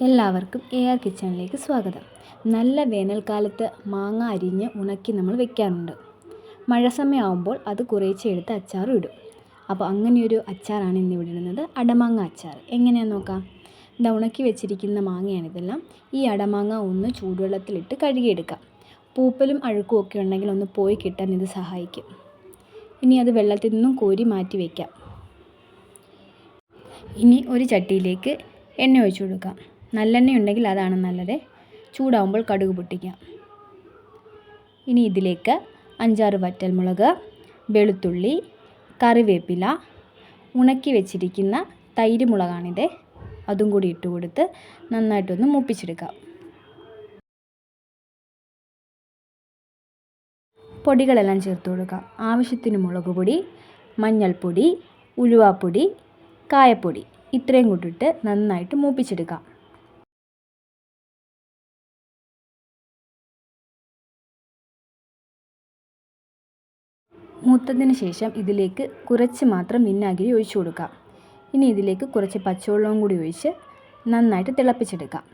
എല്ലാവർക്കും AR കിച്ചണിലേക്ക് സ്വാഗതം. നല്ല വേനൽക്കാലത്ത് മാങ്ങ അരിഞ്ഞ് ഉണക്കി നമ്മൾ വെക്കാറുണ്ട്. മഴ സമയമാകുമ്പോൾ അത് കുറേശ്ശെ എടുത്ത് അച്ചാർ ഇടും. അപ്പോൾ അങ്ങനെയൊരു അച്ചാറാണ് ഇന്നിവിടെ ഇടുന്നത്, അടമാങ്ങ അച്ചാർ. എങ്ങനെയാണെന്ന് നോക്കാം. ഇതാ ഉണക്കി വെച്ചിരിക്കുന്ന മാങ്ങയാണിതെല്ലാം. ഈ അടമാങ്ങ ഒന്ന് ചൂടുവെള്ളത്തിലിട്ട് കഴുകിയെടുക്കാം. പൂപ്പലും അഴുക്കും ഒക്കെ ഉണ്ടെങ്കിൽ ഒന്ന് പോയി കിട്ടാൻ ഇത് സഹായിക്കും. ഇനി അത് വെള്ളത്തിൽ നിന്നും കോരി മാറ്റി വയ്ക്കാം. ഇനി ഒരു ചട്ടിയിലേക്ക് എണ്ണ ഒഴിച്ചു കൊടുക്കാം. നല്ലെണ്ണ ഉണ്ടെങ്കിൽ അതാണ് നല്ലത്. ചൂടാവുമ്പോൾ കടുക് പൊട്ടിക്കാം. ഇനി ഇതിലേക്ക് 5-6 വറ്റൽമുളക്, വെളുത്തുള്ളി, കറിവേപ്പില, ഉണക്കി വെച്ചിരിക്കുന്ന തൈര് മുളകാണിത്, അതും കൂടി ഇട്ട് കൊടുത്ത് നന്നായിട്ടൊന്ന് മൂപ്പിച്ചെടുക്കാം. പൊടികളെല്ലാം ചേർത്ത് കൊടുക്കാം. ആവശ്യത്തിന് മുളക് പൊടി, മഞ്ഞൾപ്പൊടി, ഉലുവാപ്പൊടി, കായപ്പൊടി ഇത്രയും കൂട്ടിയിട്ട് നന്നായിട്ട് മൂപ്പിച്ചെടുക്കാം. മൂത്തതിന് ശേഷം ഇതിലേക്ക് കുറച്ച് മാത്രം വിനാഗിരി ഒഴിച്ചു കൊടുക്കാം. ഇനി ഇതിലേക്ക് കുറച്ച് പച്ചവെള്ളവും കൂടി ഒഴിച്ച് നന്നായിട്ട് തിളപ്പിച്ചെടുക്കാം.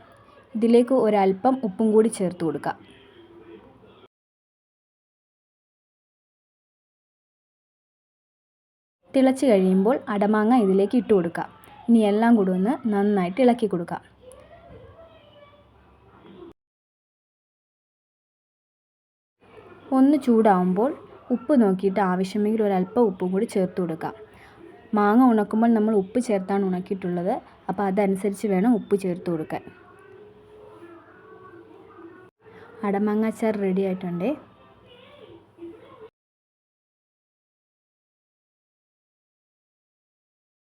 ഇതിലേക്ക് ഒരല്പം ഉപ്പും കൂടി ചേർത്ത് കൊടുക്കാം. തിളച്ച് കഴിയുമ്പോൾ അടമാങ്ങ ഇതിലേക്ക് ഇട്ട് കൊടുക്കാം. ഇനി എല്ലാം കൂടി ഒന്ന് നന്നായിട്ട് ഇളക്കി കൊടുക്കാം. ഒന്ന് ചൂടാവുമ്പോൾ ഉപ്പ് നോക്കിയിട്ട് ആവശ്യമെങ്കിൽ ഒരല്പം ഉപ്പും കൂടി ചേർത്ത് കൊടുക്കാം. മാങ്ങ ഉണക്കുമ്പോൾ നമ്മൾ ഉപ്പ് ചേർത്താണ് ഉണക്കിയിട്ടുള്ളത്, അപ്പോൾ അതനുസരിച്ച് വേണം ഉപ്പ് ചേർത്ത് കൊടുക്കാൻ. അടമാങ്ങ അച്ചാർ റെഡി ആയിട്ടുണ്ട്.